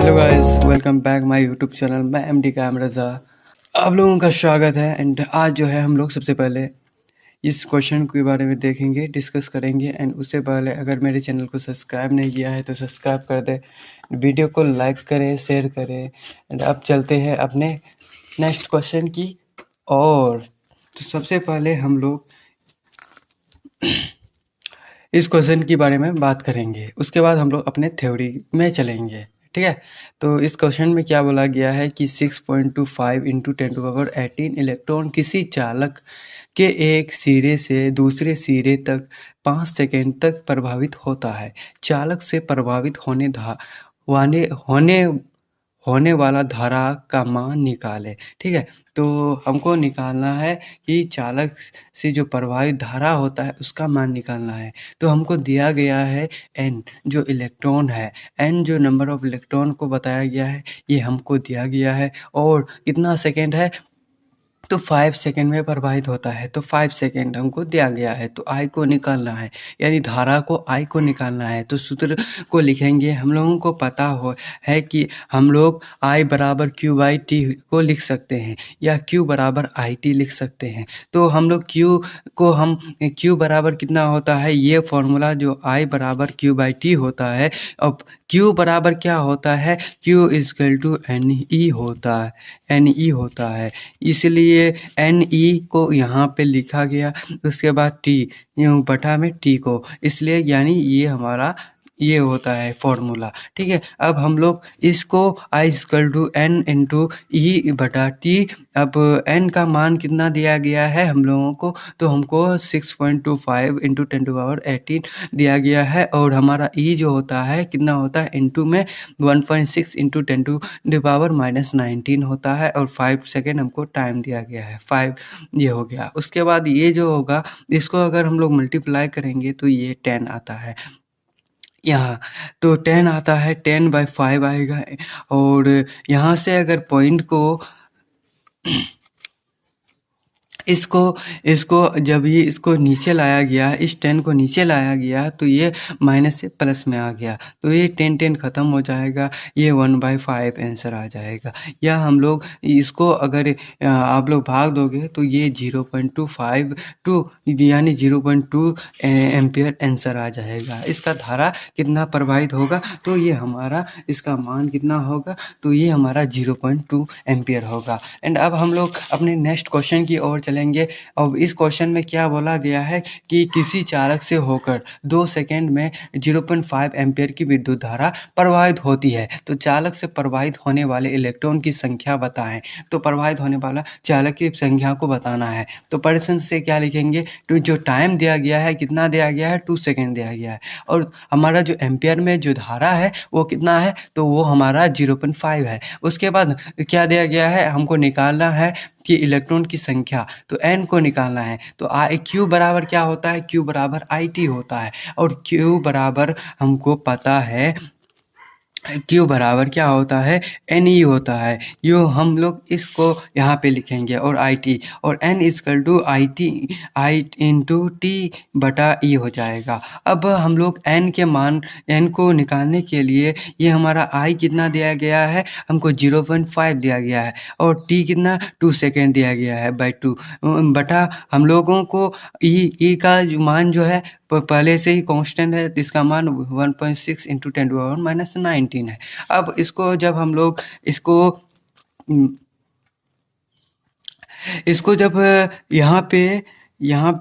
Hello guys, welcome back my YouTube channel. मैं MD काम रज़ा, आप लोगों का स्वागत है। एंड आज जो है हम लोग सबसे पहले इस क्वेश्चन के बारे में देखेंगे, डिस्कस करेंगे। एंड उससे पहले अगर मेरे चैनल को सब्सक्राइब नहीं किया है तो सब्सक्राइब कर दे, वीडियो को लाइक करें, शेयर करें। एंड अब चलते हैं अपने नेक्स्ट क्वेश्चन की और तो सबसे पहले हम लोग इस क्वेश्चन के बारे में बात करेंगे, उसके बाद हम लोग अपने थ्योरी में चलेंगे। ठीक है, तो इस क्वेश्चन में क्या बोला गया है कि 6.25 इंटू 10⁻18 इलेक्ट्रॉन किसी चालक के एक सिरे से दूसरे सिरे तक 5 सेकेंड तक प्रभावित होता है। चालक से प्रभावित होने वाला धारा का मान निकाले। ठीक है, तो हमको निकालना है कि चालक से जो प्रभावित धारा होता है उसका मान निकालना है। तो हमको दिया गया है n जो इलेक्ट्रॉन है, n जो नंबर ऑफ इलेक्ट्रॉन को बताया गया है ये हमको दिया गया है। और कितना सेकेंड है तो 5 सेकेंड में प्रवाहित होता है, तो 5 सेकेंड हमको दिया गया है। तो I को निकालना है, यानी धारा को I को निकालना है। तो सूत्र को लिखेंगे, हम लोगों को पता है कि हम लोग I बराबर Q/T को लिख सकते हैं या Q बराबर IT लिख सकते हैं। तो हम लोग Q बराबर कितना होता है, ये फॉर्मूला जो I बराबर Q/T होता है। अब Q बराबर क्या होता है, Q इजकल टू NE होता है, इसलिए NE को यहाँ पे लिखा गया। उसके बाद T यूँ बटा में T को, इसलिए यानी ये हमारा ये होता है फॉर्मूला। ठीक है, अब हम लोग इसको I equal to N into E बटा T। अब N का मान कितना दिया गया है हम लोगों को, तो हमको 6.25 इंटू 10⁻18 दिया गया है। और हमारा E जो होता है कितना होता है, इंटू में 1.6 इंटू 10⁻⁻19 होता है। और 5 सेकेंड हमको टाइम दिया गया है, 5 ये हो गया। उसके बाद ये जो होगा इसको अगर हम लोग मल्टीप्लाई करेंगे तो ये 10 आता है यहाँ, तो 10 आता है, 10/5 आएगा। और यहाँ से अगर पॉइंट को इसको जब ये इसको नीचे लाया गया, इस 10 को नीचे लाया गया तो ये माइनस से प्लस में आ गया, तो ये 10 ख़त्म हो जाएगा, ये 1/5 आंसर आ जाएगा। या हम लोग इसको अगर आप लोग भाग दोगे तो ये 0.252 यानी 0.2 एम्पियर आंसर आ जाएगा। इसका धारा कितना प्रवाहित होगा, तो ये हमारा इसका मान कितना होगा, तो ये हमारा 0.2 एम्पियर होगा। एंड अब हम लोग अपने नेक्स्ट क्वेश्चन की ओर चलेंगे। अब इस क्वेश्चन में क्या बोला गया है कि किसी चालक से होकर 2 सेकेंड में 0.5 एम्पियर की विद्युत धारा प्रवाहित होती है। तो चालक से प्रवाहित होने वाले इलेक्ट्रॉन की संख्या बताएं। तो प्रवाहित होने वाला चालक की संख्या को बताना है। तो प्रश्न से क्या लिखेंगे, तो जो टाइम दिया गया है कितना दिया गया है, 2 सेकेंड दिया गया है। और हमारा जो एम्पियर में जो धारा है वो कितना है, तो वो हमारा 0.5 है। उसके बाद क्या दिया गया है, हमको निकालना है कि इलेक्ट्रॉन की संख्या, तो n को निकालना है। तो Q बराबर क्या होता है, Q बराबर IT होता है। और Q बराबर हमको पता है, Q बराबर क्या होता है, NE होता है। यूँ हम लोग इसको यहाँ पे लिखेंगे और IT, और N equal to I into T बटा E हो जाएगा। अब हम लोग N को निकालने के लिए ये हमारा I कितना दिया गया है, हमको 0.5 दिया गया है। और T कितना 2 सेकेंड दिया गया है बाई 2 बटा हम लोगों को E का मान जो है पहले से ही कांस्टेंट है, तो इसका मान 1.6 इंटू 10⁻⁻19 है। अब इसको जब हम लोग इसको जब यहाँ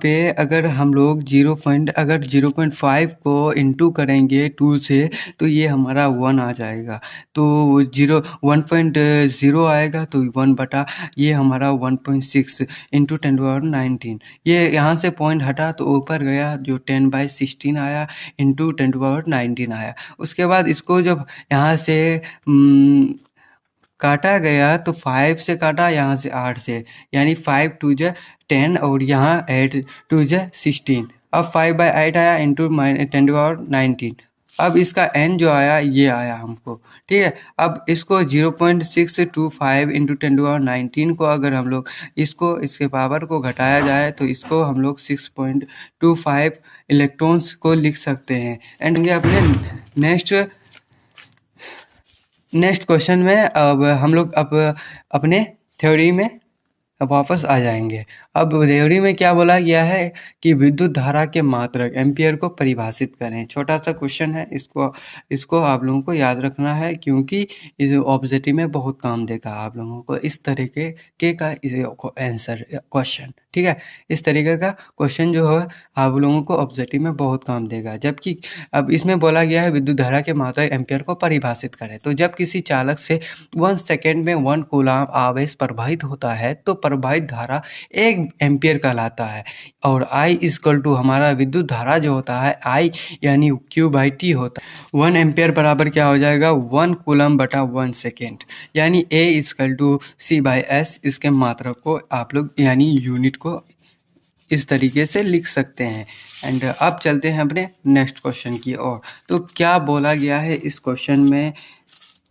पे अगर हम लोग 0.5 को इंटू करेंगे 2 से, तो ये हमारा 1 आ जाएगा। तो 1.0 आएगा, तो 1 बटा ये हमारा 1.6 इंटू 10⁻19। ये यहाँ से पॉइंट हटा तो ऊपर गया, जो 10/16 आया इंटू 10⁻19 आया। उसके बाद इसको जब यहाँ से काटा गया तो 5 से काटा, यहाँ से 8 से, यानी 5 2 जा 10 और यहाँ 8 2 जा 16। अब 5/8 आया इंटू 10⁻19। अब इसका n जो आया ये आया हमको। ठीक है, अब इसको 0.625 इंटू 10⁻19 को अगर हम लोग इसके पावर को घटाया जाए तो इसको हम लोग 6.25 इलेक्ट्रॉन्स को लिख सकते हैं। एंड ये अपने नेक्स्ट नेक्स्ट क्वेश्चन में अब हम लोग अब अपने थ्योरी में अब वापस आ जाएंगे। अब थ्योरी में क्या बोला गया है कि विद्युत धारा के मात्रक एम्पियर को परिभाषित करें। छोटा सा क्वेश्चन है, इसको आप लोगों को याद रखना है, क्योंकि इस ऑब्जेक्टिव में बहुत काम देगा आप लोगों को इस तरीके के का आंसर क्वेश्चन। ठीक है, इस तरीके का क्वेश्चन जो है आप लोगों को ऑब्जेक्टिव में बहुत काम देगा। जबकि अब इसमें बोला गया है विद्युत धारा के मात्रक एम्पियर को परिभाषित करें। तो जब किसी चालक से 1 सेकेंड में 1 कूलाम आवेश प्रवाहित होता है तो प्रवाहित धारा 1 एम्पियर कहलाता है। और I इक्वल टू हमारा विद्युत धारा जो होता है I यानी Q/T होता है। 1 एम्पियर बराबर क्या हो जाएगा 1 कूलम बटा 1 सेकेंड, यानी A इक्वल टू C/S। इसके मात्रक को आप लोग यानी यूनिट को इस तरीके से लिख सकते हैं। एंड अब चलते हैं अपने नेक्स्ट क्वेश्चन की ओर। तो क्या बोला गया है इस क्वेश्चन में,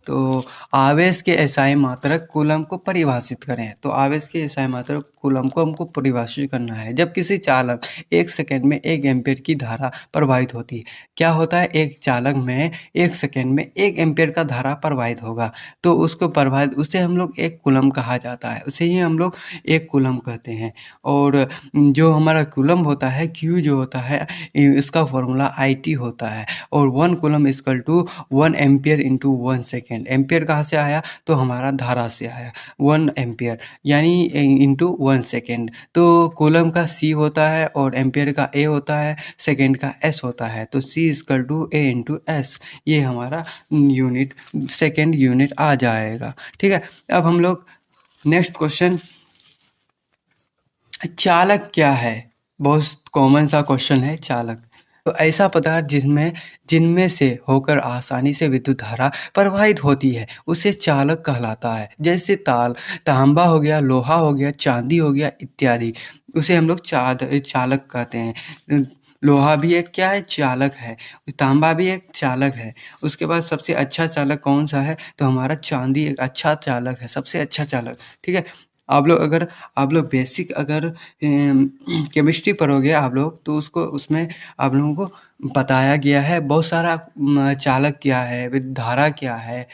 तो आवेश के एसआई मात्रक कूलम को परिभाषित करें। तो आवेश के एसआई मात्रक कूलम को हमको परिभाषित करना है। जब किसी चालक 1 सेकेंड में 1 एम्पियर की धारा प्रवाहित होती है, क्या होता है एक चालक में 1 सेकेंड में 1 एम्पियर का धारा प्रवाहित होगा, तो उसको प्रवाहित उसे हम लोग 1 कूलम कहा जाता है, उसे ही हम लोग 1 कूलम कहते हैं। और जो हमारा कूलम होता है Q जो होता है इसका फॉर्मूला IT होता है। और 1 coulomb equal to 1 ampere into 1 second. Ampere कहाँ से आया, तो हमारा धारा से आया 1 एम्पियर यानी इंटू 1 सेकेंड। तो कूलम का C होता है और एम्पियर का A होता है, सेकेंड का S होता है। तो C equal to A into S, ये हमारा यूनिट सेकेंड यूनिट आ जाएगा। ठीक है, अब हम लोग नेक्स्ट क्वेश्चन, चालक क्या है, बहुत कॉमन सा क्वेश्चन है चालक। तो ऐसा पदार्थ जिनमें से होकर आसानी से विद्युत धारा प्रवाहित होती है उसे चालक कहलाता है। जैसे तांबा हो गया, लोहा हो गया, चांदी हो गया इत्यादि, उसे हम लोग चालक कहते हैं। लोहा भी एक क्या है, चालक है। तांबा भी एक चालक है। उसके बाद सबसे अच्छा चालक कौन सा है, तो हमारा चांदी एक अच्छा चालक है, सबसे अच्छा चालक। ठीक है, आप लोग बेसिक अगर केमिस्ट्री पढ़ोगे आप लोग, तो उसमें आप लोगों को बताया गया है बहुत सारा चालक क्या है, विद्युत धारा क्या है,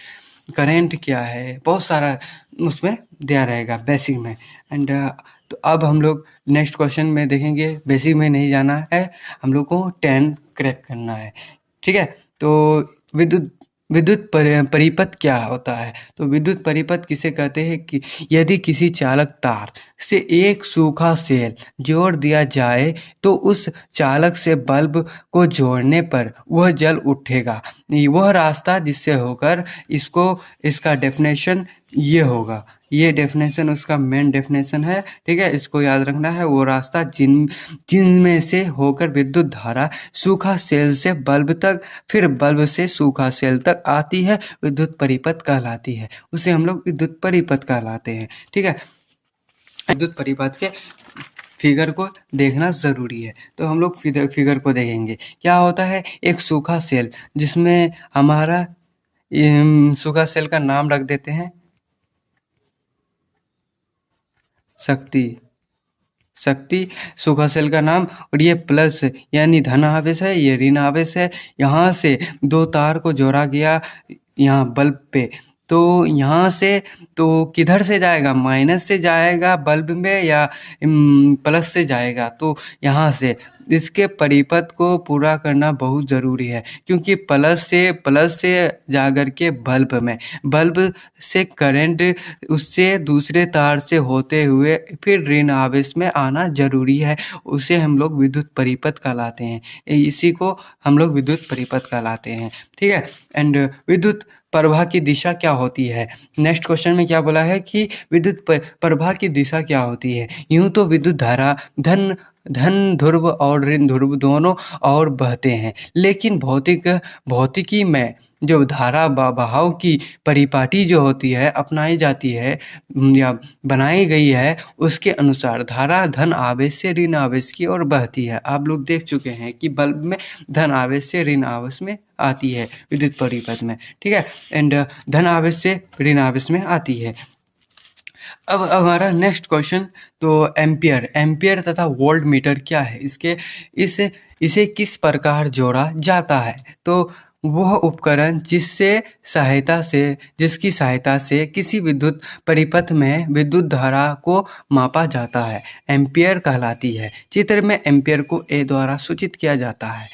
करंट क्या है, बहुत सारा उसमें दिया रहेगा बेसिक में। एंड तो अब हम लोग नेक्स्ट क्वेश्चन में देखेंगे। बेसिक में नहीं जाना है, हम लोग को 10 क्रैक करना है। ठीक है, तो विद्युत परिपथ क्या होता है, तो विद्युत परिपथ किसे कहते हैं कि यदि किसी चालक तार से एक सूखा सेल जोड़ दिया जाए तो उस चालक से बल्ब को जोड़ने पर वह जल उठेगा। वह रास्ता जिससे होकर इसका डेफिनेशन ये होगा, ये डेफिनेशन उसका मेन डेफिनेशन है। ठीक है, इसको याद रखना है। वो रास्ता जिनमें से होकर विद्युत धारा सूखा सेल से बल्ब तक, फिर बल्ब से सूखा सेल तक आती है, विद्युत परिपथ कहलाती है। उसे हम लोग विद्युत परिपथ कहलाते हैं। ठीक है, विद्युत परिपथ के फिगर को देखना ज़रूरी है। तो हम लोग फिगर को देखेंगे। क्या होता है, एक सूखा सेल जिसमें हमारा सूखा सेल का नाम रख देते हैं शक्ति, सूखा सेल का नाम। और ये प्लस यानी धन आवेश है, ये ऋण आवेश है। यहाँ से 2 तार को जोड़ा गया यहाँ बल्ब पे, तो यहाँ से तो किधर से जाएगा, माइनस से जाएगा बल्ब में या प्लस से जाएगा, तो यहाँ से इसके परिपथ को पूरा करना बहुत ज़रूरी है, क्योंकि प्लस से जाकर के बल्ब से करंट उससे दूसरे तार से होते हुए फिर ऋण आवेश में आना जरूरी है। उसे हम लोग विद्युत परिपथ कहलाते हैं। इसी को हम लोग विद्युत परिपथ कहलाते हैं। ठीक है, एंड विद्युत प्रवाह की दिशा क्या होती है। नेक्स्ट क्वेश्चन में क्या बोला है कि विद्युत प्रवाह की दिशा क्या होती है। यूं तो विद्युत धारा धन ध्रुव और ऋण ध्रुव दोनों और बहते हैं, लेकिन भौतिकी में जो धारा बहाव की परिपाटी जो होती है अपनाई जाती है या बनाई गई है, उसके अनुसार धारा धन आवेश से ऋण आवेश की ओर बहती है। आप लोग देख चुके हैं कि बल्ब में धन आवेश से ऋण आवेश में आती है विद्युत परिपथ में। ठीक है, एंड धन आवेश से ऋण आवेश में आती है। अब हमारा नेक्स्ट क्वेश्चन, तो एम्पियर तथा वोल्ट मीटर क्या है, इसे किस प्रकार जोड़ा जाता है। तो वह उपकरण जिसकी सहायता से किसी विद्युत परिपथ में विद्युत धारा को मापा जाता है एम्पियर कहलाती है। चित्र में एम्पियर को ए द्वारा सूचित किया जाता है,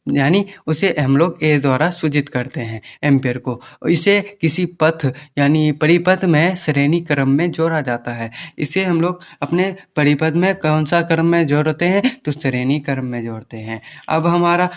यानी उसे हम लोग ए द्वारा सूचित करते हैं एम्पियर को। इसे किसी पथ यानी परिपथ में श्रेणी क्रम में जोड़ा जाता है। इसे हम लोग अपने परिपथ में कौन सा क्रम में जोड़ते हैं, तो श्रेणी क्रम में जोड़ते हैं। अब हमारा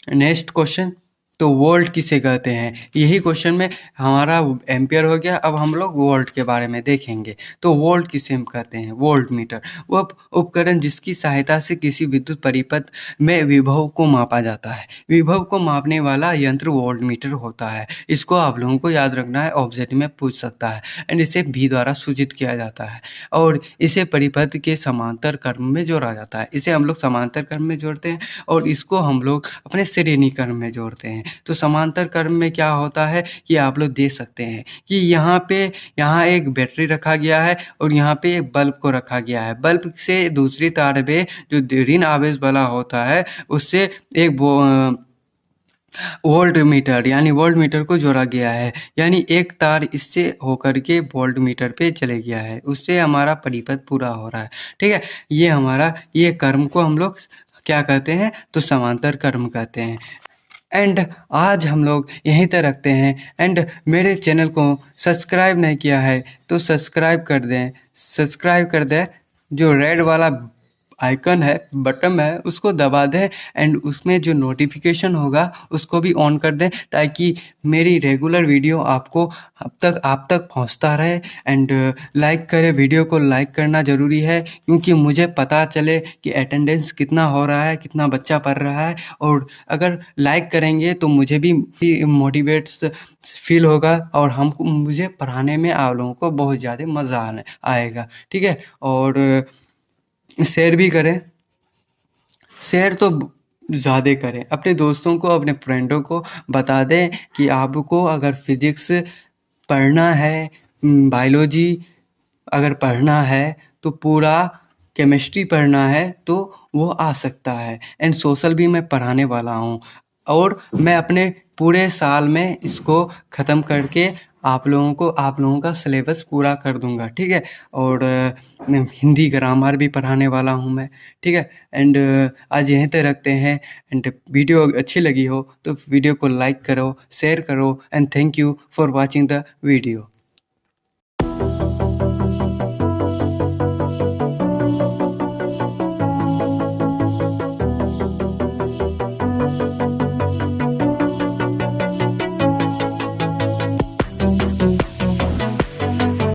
नेक्स्ट क्वेश्चन, तो वोल्ट किसे कहते हैं। यही क्वेश्चन में हमारा एम्पियर हो गया। अब हम लोग वोल्ट के बारे में देखेंगे। तो वोल्ट किसे हम कहते हैं, वोल्ट मीटर वह उपकरण जिसकी सहायता से किसी विद्युत परिपथ में विभव को मापा जाता है। विभव को मापने वाला यंत्र वोल्ट मीटर होता है। इसको आप लोगों को याद रखना है, ऑब्जेक्ट में पूछ सकता है। एंड इसे भी द्वारा सूचित किया जाता है और इसे परिपथ के समांतर क्रम में जोड़ा जाता है। इसे हम लोग समांतर क्रम में जोड़ते हैं और इसको हम लोग अपने श्रेणी क्रम में जोड़ते हैं। तो समांतर क्रम में क्या होता है कि आप लोग देख सकते हैं कि यहाँ एक बैटरी रखा गया है और यहाँ पे एक बल्ब को रखा गया है। बल्ब से दूसरी तार में जो ऋण आवेश वाला होता है उससे एक वोल्ट मीटर यानी वोल्ट मीटर को जोड़ा गया है, यानी एक तार इससे होकर के वोल्ट मीटर पे चले गया है, उससे हमारा परिपथ पूरा हो रहा है। ठीक है, ये क्रम को हम लोग क्या कहते हैं, तो समांतर क्रम कहते हैं। एंड आज हम लोग यहीं तक रखते हैं। एंड मेरे चैनल को सब्सक्राइब नहीं किया है तो सब्सक्राइब कर दें। जो रेड वाला आइकन है, बटन है, उसको दबा दें एंड उसमें जो नोटिफिकेशन होगा उसको भी ऑन कर दें ताकि मेरी रेगुलर वीडियो आप तक पहुंचता रहे। एंड लाइक करें, वीडियो को लाइक करना ज़रूरी है क्योंकि मुझे पता चले कि अटेंडेंस कितना हो रहा है, कितना बच्चा पढ़ रहा है। और अगर लाइक करेंगे तो मुझे भी मोटिवेट फील होगा और मुझे पढ़ाने में आप लोगों को बहुत ज़्यादा मज़ा आएगा। ठीक है, और शेयर भी करें, शेयर तो ज़्यादा करें, अपने दोस्तों को, अपने फ्रेंडों को बता दें कि आपको अगर फिजिक्स पढ़ना है, बायोलॉजी अगर पढ़ना है, तो पूरा केमिस्ट्री पढ़ना है तो वो आ सकता है। एंड सोशल भी मैं पढ़ाने वाला हूँ और मैं अपने पूरे साल में इसको ख़त्म करके आप लोगों का सिलेबस पूरा कर दूंगा। ठीक है, और हिंदी ग्रामर भी पढ़ाने वाला हूँ मैं। ठीक है, एंड आज यहीं तक रखते हैं। एंड वीडियो अच्छी लगी हो तो वीडियो को लाइक करो, शेयर करो and thank you for watching the video.